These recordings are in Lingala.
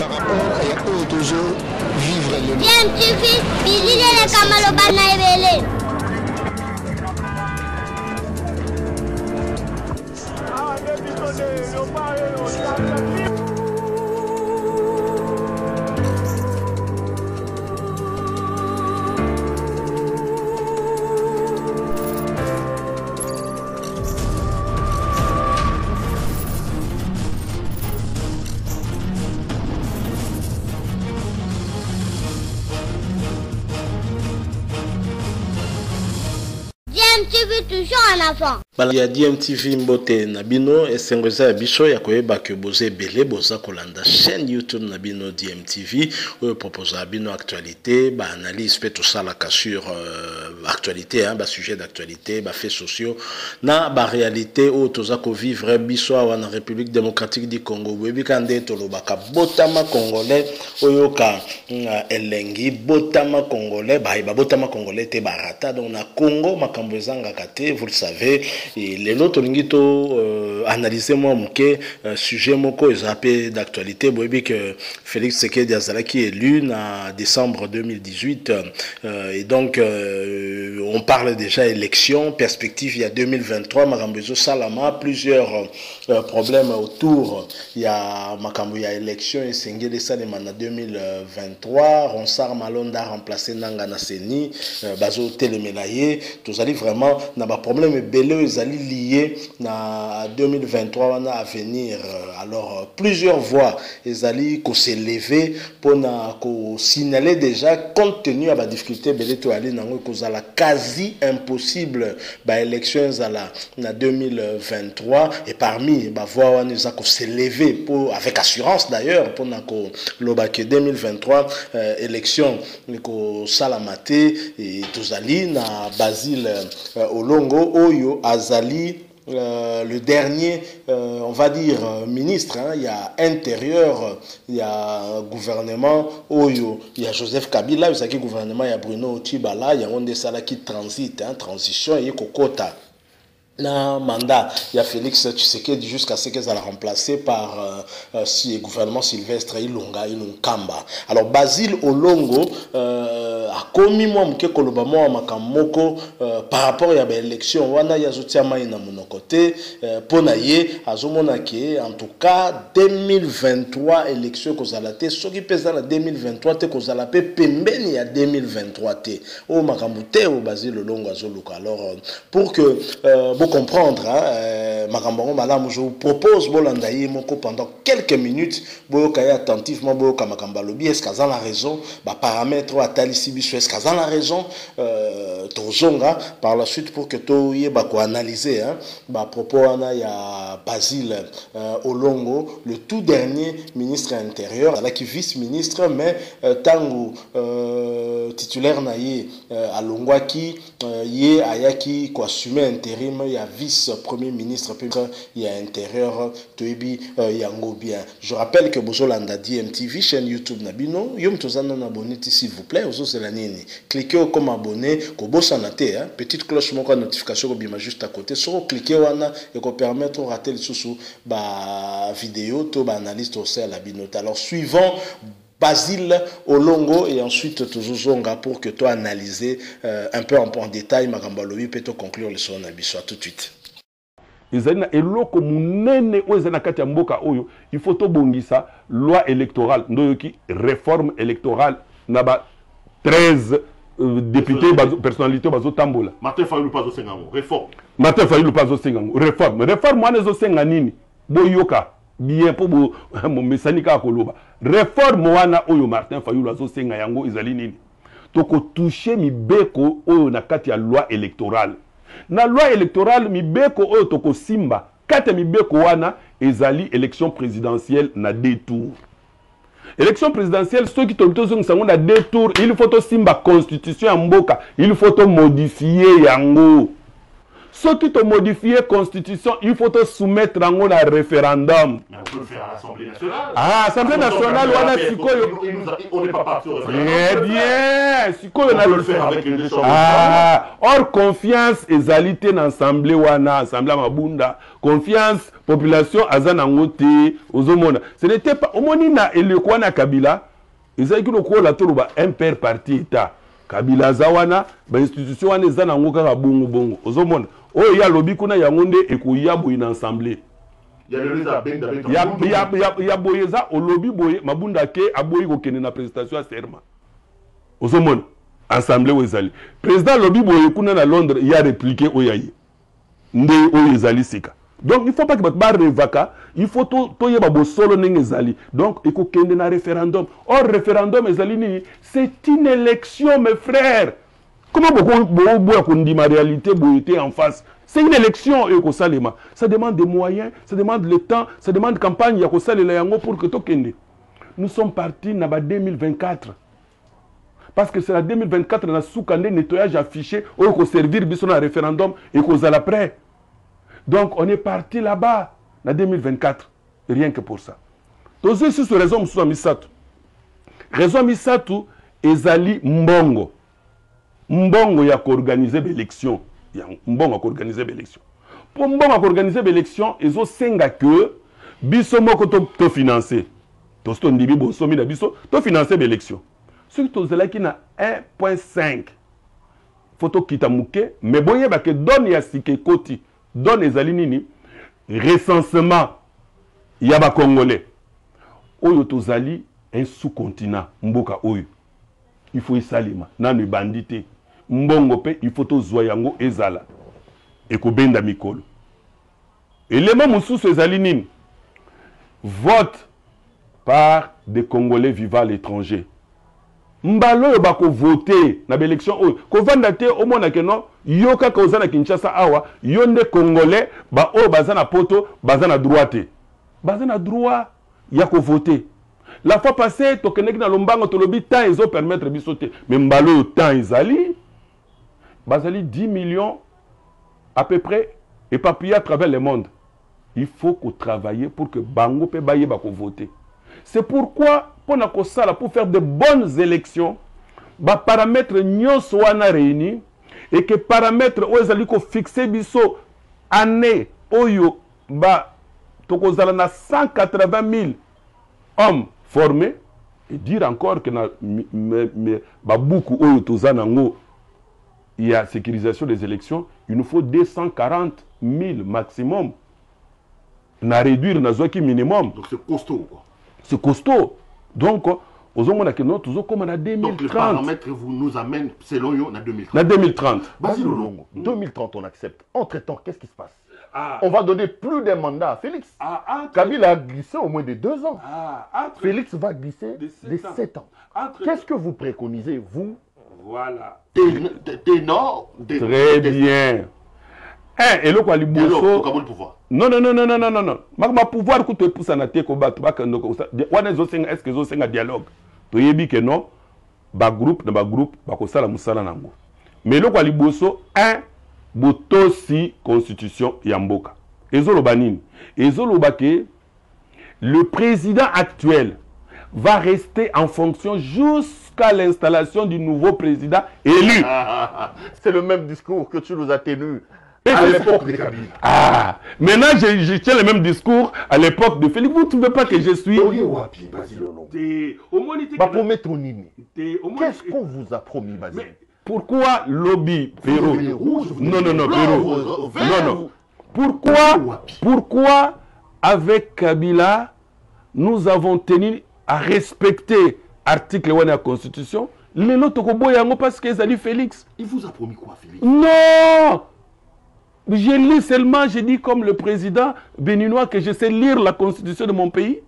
par rapport à toujours vivre le bien tufi bilile le kamalo bana ebele toujours en avant. Il y a DMTV Mbote Nabino et Sengoza Bicho ya koyeba ke boze belé boza kolanda chaîne YouTube Nabino DMTV où propose Nabino actualité, ba analyse fait tout ça la sur actualité hein, ba sujet d'actualité, ba faits sociaux na ba réalité où toza ko vivre biso en République démocratique du Congo. Webi kande to lobaka botama congolais oyoka elengi botama congolais ba botama congolais te barata donc na Congo makambo ezanga kate vous le savez. Et les autres analyser moi muke sujet moko ezapé d'actualité boyebi que Félix Tshisekedi Azalaki élu en décembre 2018 et donc on parle déjà élection perspective il y a 2023 makambo salama plusieurs problèmes autour il y a makambo ya élection et sengeli salema na 2023 Ronsard Malonda remplacé Nanga Naseni bazo telemelaye tous allez vraiment na ba problème belé allez liés à 2023 on a à venir alors plusieurs voix les alliés qu'on s'est levé pour signaler déjà compte tenu à la difficulté belé to aller dans la quasi impossible bah élections à la 2023 et parmi bah voix on nous a qu'on s'est levé pour avec assurance d'ailleurs pour na que 2023 élection ko salamate et tous alliés na Basile Olongo Oyo Azali le dernier, on va dire, ministre, hein, il y a intérieur, il y a gouvernement, Oyo, il y a Joseph Kabila, il y a gouvernement, il y a Bruno Tibala, il y a Onde Sala qui transite, hein, transition, il y a Kokota. Na mandat, il y a Félix Tshisekedi jusqu'à ce qu'elle soit remplacée par si gouvernement Sylvestre Ilunga Ilunkamba. Alors Basile Olongo a commis moi mke koloba moi makamoko par rapport à l'élection wana ya zotiama ina monokote pona ye azomona ke en tout cas 2023 élection kozalate soki pesa na 2023 te kozalape pembeni ya 2023 te o makamute o Basile Olongo azoluka. Alors pour que vous comprendre, Makambo Malam, je vous propose Bolandaye Moko pendant quelques minutes, Boyokaye attentivement, Boyoka Makambalobi, est-ce qu'elle a la raison, bah paramètres à Talisibiso, est-ce qu'elle a la raison, Tozonga, par la suite pour que Toye Bako analyser, hein, bah propos Ana ya Basile Olongo, le tout dernier ministre intérieur, là qui vice-ministre, mais Tango titulaire naye Alongwaki, Ye Ayaki, quoi, assumé intérim, il y a vice-premier ministre, il y a intérieur, Toebi, Yango bien. Je rappelle que Bozolanda DMTV, chaîne YouTube Nabino, Yom Tozana abonné s'il vous plaît, Ozo Selanini. Cliquez comme abonné, Kobo Sanate, petite cloche, mon notification, Bima juste à côté. Sur cliquez wana et qu'on permettre de rater le sous vidéo, to analyse aussi à la binote. Alors suivant Basile Olongo et ensuite Tozozonga pour que tu analyses un peu en détail Makambalobi peut conclure le son abisso. Tout de suite. Ezana eloko munene ozana kati ya mboka oyo il faut to bongisa loi électorale ndoyoki réforme électorale na ba 13 députés personnalité bazo tambola Martin Fayulu pas au Sengango réforme Martin Fayulu pas au Sengango réforme wana zo senga nini boyoka bien pour mon mesanika koloba réforme wana oyo Martin Fayulu azo senga yango ezali nini toko toucher mibeko oyo na kati ya loi électorale na loi électorale mibeko oyo toko simba kati mibeko wana ezali élection présidentielle na 2 tours élection présidentielle ceux qui tolito sango na 2 tours il faut to simba constitution ya mboka il faut to modifier yango Ce qui te modifie la constitution, il faut te soumettre à un référendum. Mais on peut le faire à l'Assemblée nationale. Ah, Assemblée nationale, on n'est pas parti au référendum. Très bien. On peut le faire avec les deux chambres. Ah, or confiance ezalité dans l'Assemblée wana, Assemblée Mabunda. Confiance, population, azanangote, ozomona. Ce n'était pas, au monina et le Kwana Kabila, ils ont dit que la tour un père parti État. Kabila Zawana, l'institution wana ezanangoka ka bongo bongo. Ozomona. Oh, il y a lobby kuna yangonde et kuya boy dans l'Assemblée. Il y a le réseau Il y a boyeza au lobby boye Mabunda ke aboyi ko kene na présentation à serment. Ozomona. Assemblée Wezali. Président lobby boye kuna na Londres, il a répliqué Oyayi. Nde Oyezali sika. Donc il ne faut pas que tu revaka, il faut que tu aies solo n'engezali. Donc il faut qu'il y ait un référendum. Or référendum c'est une élection mes frères. Comment beaucoup dit ma réalité en face? C'est une élection ça demande des moyens, ça demande le temps, ça demande campagne pour que tu. Nous sommes partis dans 2024. Parce que c'est la 2024 dans le nettoyage affiché pour servir un référendum et qu'on a après. Donc on est parti là-bas en 2024. Rien que pour ça. Donc c'est sur raison Moussa Misatu. Raison Misatu ezali mbongo. Mbongo ya organiser l'élection. Mbongo ya organiser l'élection. Pour mbongo organiser l'élection, ils ont senga que biso moko to financer. To sto ndibi bo somi na biso to financer l'élection. Ceux qui sont là qui na 1.5 photo kitamuke mais boye ba que donne ya sike koti. Donne les alinini recensement yaba congolais oyo tozali un sous-continent mboka oyo il faut isalima nanu bandité mbongo pe il faut tozwa yango ezala ekobenda mikolo élément mosusu ezali nini vote par des Congolais vivant à l'étranger mbalo yo bako voter na élection oyo ko vanda te au mona ke non yo kaka ozana Kinshasa awa yo nde Congolais ba o bazana poto bazana droite bazana droit ya ko voter la fois passée to keneki na lombango to lobi temps ezo permettre bisote mais mbalo yo temps ezali bazali 10 millions à peu près éparpillés à travers le monde. Il faut qu'on travaille pour que bango pe baye bako voter. C'est pourquoi pour faire de bonnes élections, les paramètres nyonso wana réunis et que paramètres oyo ko fixer biso année oyo ba tokozala na 180 000 hommes formés et dire encore que na babuku oyo tozanango il y a sécurisation des élections, il nous faut 240 000 maximum. Na réduire na zoaki minimum. Donc c'est costaud quoi. C'est costaud. Donc, aux hommes qui nous toujours comme en 2030. Donc les paramètres vous nous amènent selon vous en 2030. En 2030. Basile Longo, 2030 on accepte. Entre-temps, qu'est-ce qui se passe? On va donner plus d'un mandat à Félix. Kabila a glissé au moins de 2 ans. Félix va glisser de 7 ans. Qu'est-ce que vous préconisez, vous? Voilà. Ténor. Très bien. Et le quoi, non. Ma pouvoir que tu pousses à naté ko batu ba kando ko est-ce que zo senga dialogue. To yebi que non ba groupe ba ko sala musala nango. Mais le quoi liboso boto si constitution ya mboka. Ezolo banini. Ezolo bake le président actuel va rester en fonction jusqu'à l'installation du nouveau président élu. C'est le même discours que tu nous as tenu à l'époque de Kabila. Maintenant je tiens le même discours à l'époque de Félix. Vous ne trouvez pas que je suis... Qu'est-ce qu'on vous a promis, Basile? Pourquoi lobby Péro? Non, Péro. Non. Pourquoi avec Kabila, nous avons tenu à respecter l'article de la Constitution? Les autres, parce qu'ils ont dit Félix. Il vous a promis quoi, Félix? Non! J'ai lu seulement, j'ai dit comme le président béninois que je sais lire la constitution de mon pays.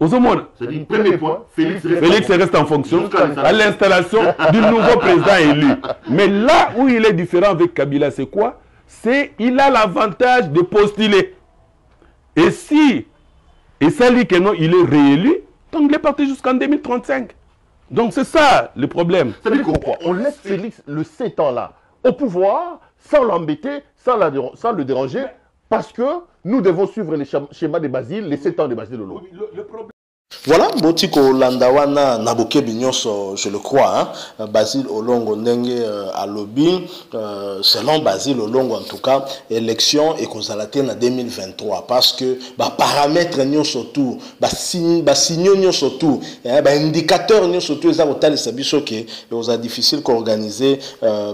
C'est-à-dire, premier point, Félix reste en fonction à l'installation du nouveau président élu. Mais là où il est différent avec Kabila, c'est quoi? C'est qu'il a l'avantage de postuler. Et si, et ça dit que non, il est réélu, donc il est parti jusqu'en 2035. Donc c'est ça le problème. C'est-à-dire qu'on laisse Félix le 7 ans là au pouvoir, sans l'embêter, sans le déranger, parce que nous devons suivre les schémas de Basile, les 7 ans de Basile Lolo. Voilà, Botiko Landawana Naboke Bignonso, je le crois, hein, Basile Olongo Nenge à lobby, selon Basile Olongo en tout cas, élection et Kozalate en 2023, parce que paramètres n'y surtout, signaux n'y surtout, indicateurs n'y surtout, ça autant les sabiso que c'est difficile qu'organiser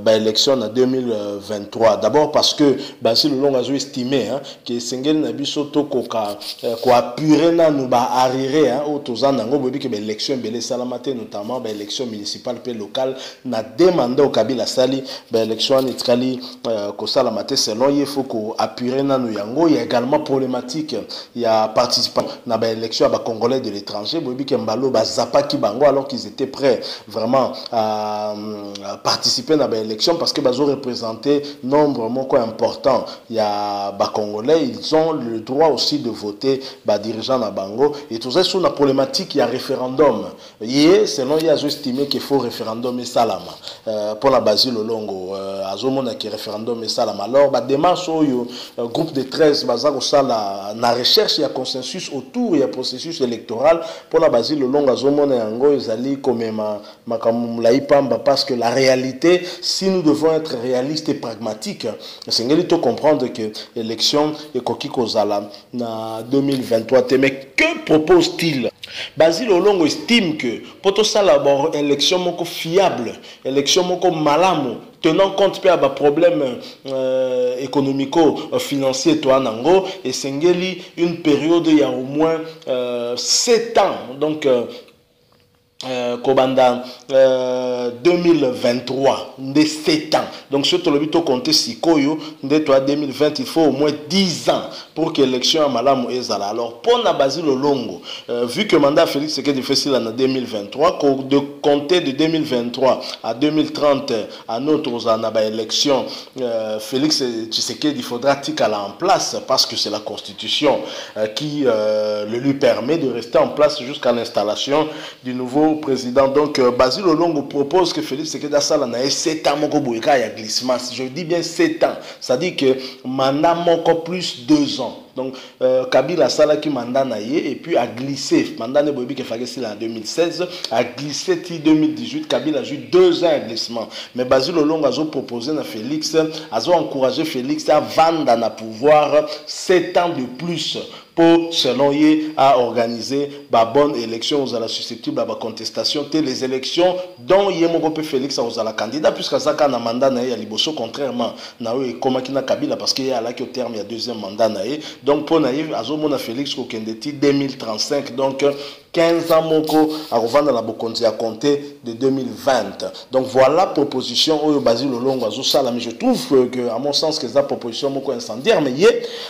élection en 2023. D'abord parce que Basile Olongo a estimé que Sengel Nabiso Toko ko apurer na nous arrière autozana ngo bobi que l'élection belé salamate notamment l'élection municipale et locale na demandé au Kabila sali l'élection nitkali ko salamate selon il faut ko apurer na nous yango. Il y a également problématique il y a participant na l'élection à congolais de l'étranger bobi que mbalo zapa ki bango alors qu'ils étaient prêts vraiment à participer na l'élection parce que bazo représenter nombre moko important. Il y a congolais, ils ont le droit aussi de voter dirigeant na bango et tout ça sous la problématique il y a référendum. Hier selon il y a estimé qu'il faut référendum et salama pour la Basile Olongo azomona qui référendum et salama. Alors démarche au groupe de 13 bazako sala na recherche il y a consensus autour il y a processus électoral pour la Basile Olongo azomona yango ezali comme makamula ipamba parce que la réalité si nous devons être réalistes et pragmatiques c'est ngeli comprendre que l'élection et koki kozala na 2023 mais que propose-t-il? Basile Olongo estime que pour tout ça l'abord élection moko fiable, élection moko malamu tenant compte de problèmes économico-financiers et sengeli une période il y a au moins 7 ans donc Kobanda 2023 de 7 ans donc ce que le compter si koyo de 2020 il faut au moins 10 ans pour que l'élection à Malamu ezala. Alors pour na Basile Olongo vu que mandat Félix Tshisekedi difficile en 2023 de compter de 2023 à 2030 à notre élection Félix Tshisekedi il faudra qu'il en place parce que c'est la constitution qui le lui permet de rester en place jusqu'à l'installation du nouveau président. Donc Basile Olongo propose que Félix Tshisekedi Asala na 7 ans moko boyeka ya glissement. Je dis bien 7 ans. Ça dit que mandat moko plus 2 ans. Donc Kabila Asala qui mandat na ye et puis a glissé. Mandat ne boyebi ke fagesi en 2016 a glissé ti 2018 Kabila a eu 2 ans de glissement. Mais Basile Olongo a proposé na Félix a encouragé Félix à vendre na pouvoir 7 ans de plus pour selon lui à organiser la bonne élection aux la susceptible à la contestation les élections dont Yemoko Félix aux la candidat puisque ça quand mandat na ya liboso contrairement na comme qui na Kabila parce qu'il y a là qui au terme il y a deuxième mandat na donc pour naïf azomona Félix ko kendeti 2035 donc 15 ans moko à revendre la bokonzi à compter de 2020. Donc voilà proposition au Basile Olongo azosala mais je trouve que à mon sens que ça proposition moko incendiaire mais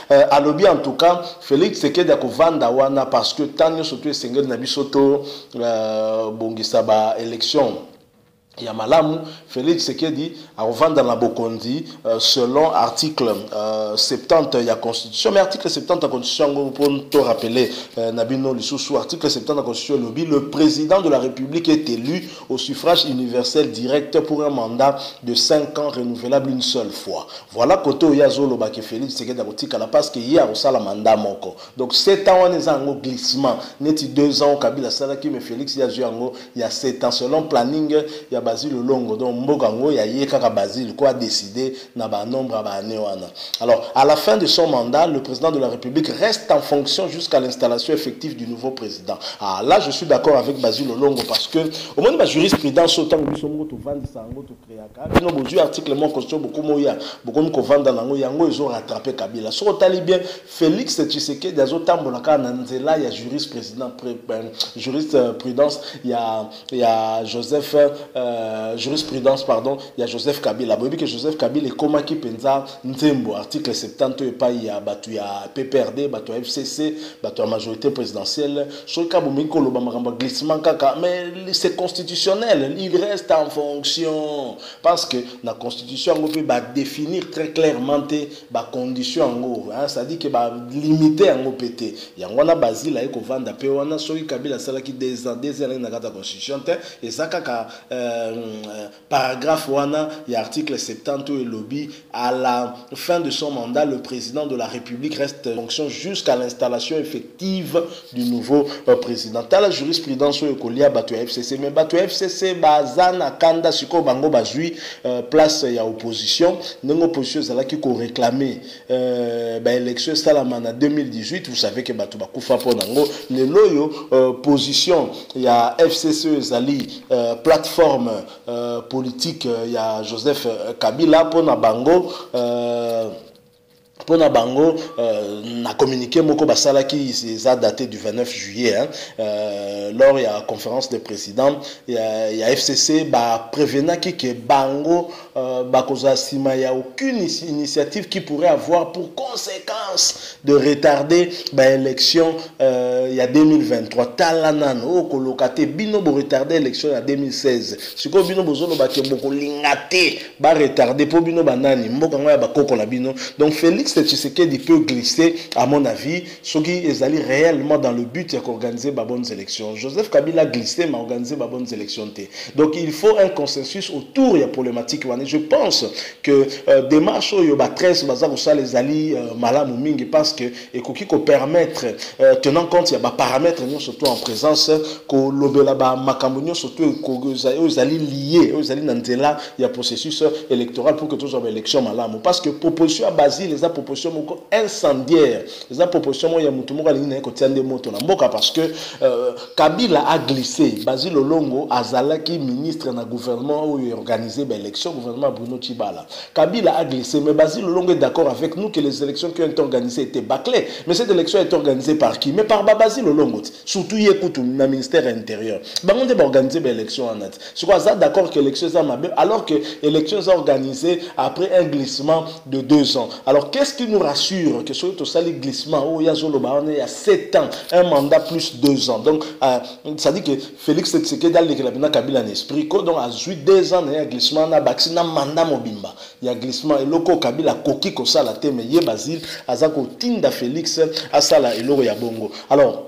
à lobby en tout cas Félix c'est que d'akovanda wana parce que tant surtout sengel na bisoto bongisa ba élection il y a Malamu, Félix Tshisekedi a revendre dans la Bokondi selon article 70 il y a constitution mais article 70 de la constitution pour te rappeler Nabino Lissousou article 70 de la constitution lobby le président de la République est élu au suffrage universel direct pour un mandat de 5 ans renouvelable une seule fois. Voilà côté Yazo Lobake Félix Tshisekedi a la parce qu'il y a aussi la mandat moko. Donc 7 ans on est en glissement, neti 2 ans au Kabila Salaki mais Félix il y a 7 ans selon planning il y a Basile Olongo donc Mbogango ya yeka Basile quoi décider na ba nombre ba wana. Alors à la fin de son mandat le président de la République reste en fonction jusqu'à l'installation effective du nouveau président. Ah là je suis d'accord avec Basile Olongo parce que au moins la jurisprudence autant que nous to vendre sango to créaka no boju article mon constitution beaucoup moya beaucoup ko vendre nango yango ils ont rattrapé Kabila. So tali bien Félix Tshisekedi azotambola kana nzela ya jurisprudence il y a Joseph jurisprudence pardon il y a Joseph Kabila bobi que Joseph Kabila est comme qui penza nzembo article 70 et pas il y a batu ya PPRD batu ya FCC batu ya majorité présidentielle sur ka bomi ko loba makamba glissement kaka mais c'est constitutionnel il reste en fonction parce que la constitution on peut définir très clairement ba condition ngo ça dit que ba limiter ngo pété yango na Basile ay ko vanda pe wana soki Kabila sala ki des ans na kata constitution et ça kaka paragraphe wana il y a article 70 et lobby à la fin de son mandat le président de la République reste en fonction jusqu'à l'installation effective du nouveau président. T'as la jurisprudence au Kolia Bato FCC mais Bato FCC bazana kanda siko bango bazui place ya opposition nengo opposition zala qui ko réclamer élection salama en 2018 vous savez que Bato bakufa po nango le loyo position ya FCC zali plateforme politique ya Joseph Kabila po na bango pour na bango na communiqué moko basala qui est daté du 29 juillet lors il y a conférence de président il y a FCC ba prévenant qui que bango ba koza sima il y a aucune initiative qui pourrait avoir pour conséquence de retarder ba élection il y a 2023 talanan o kolokate bino bo retarder élection en 2016 siko bino bozolo ba ke boko lingate ba retarder po bino banani mboka ngoya ba koko la bino donc Félix Tshisekedi peut glisser, à mon avis, ce qui est allé réellement dans le but d'organiser de bonnes élections. Joseph Kabila a glissé, mais organisé de bonnes élections. Donc il faut un consensus autour de la problématique. Je pense que démarche où il y a 13 les alliés malam ou ming parce que et qui peut permettre tenant compte il y a des paramètres surtout en présence que l'obela ba makambo surtout aux alliés liés aux alliés nandela il y a processus électoral pour que tous les élections malam parce que proposition à Basile les proposition incendiaire les propositions il y a mutumoka ligne ko tiande moto na mboka parce que Kabila a glissé Basile Olongo azalaki ministre na gouvernement où il organisé l'élection gouvernement Bruno Tshibala Kabila a glissé mais Basile Olongo est d'accord avec nous que les élections qui ont été organisées étaient bâclées mais cette élection a été organisée par qui mais par Basile Olongo surtout yekutu na ministère intérieur bango de organiser l'élection en net c'est quoi ça d'accord que l'élection ça m'a alors que l'élection est organisée après un glissement de 2 ans alors qu'est-ce qui nous rassure que sur tout ça les glissements où il y a il y a 7 ans un mandat plus 2 ans donc ça dit que Félix Tshisekedi dans le Kabila en esprit donc à 2 ans il y a glissement na baxi na mandat mobimba il y a glissement et loko Kabila koki ko sala te mais ye Basile azako tinda Félix asala eloko ya bongo alors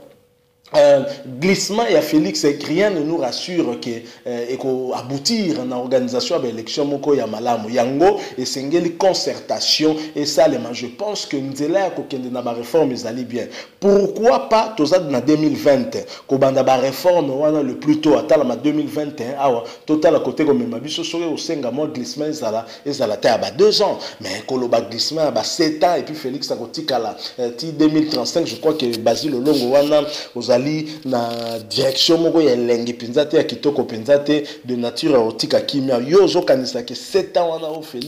glissement et à Félix rien ne nous rassure que aboutir en organisation de l'élection moko ya malamu yango et sengeli concertation et ça je pense que nzela ko kende na ba réforme ezali bien pourquoi pas tozad na 2020 ko banda ba réforme wana le plus tôt atala ma 2021 awa total à côté comme mabiso sore au senga mo glissement ezala ta ba 2 ans mais ko lo ba glissement ba 7 ans et puis Félix akotikala ti 2035 je crois que Basile Olongo wana na direction moko ya lengi pinzate ya kitoko pinzate de nature erotique kimia yo zo kanisa ke 7 ans wana o Félix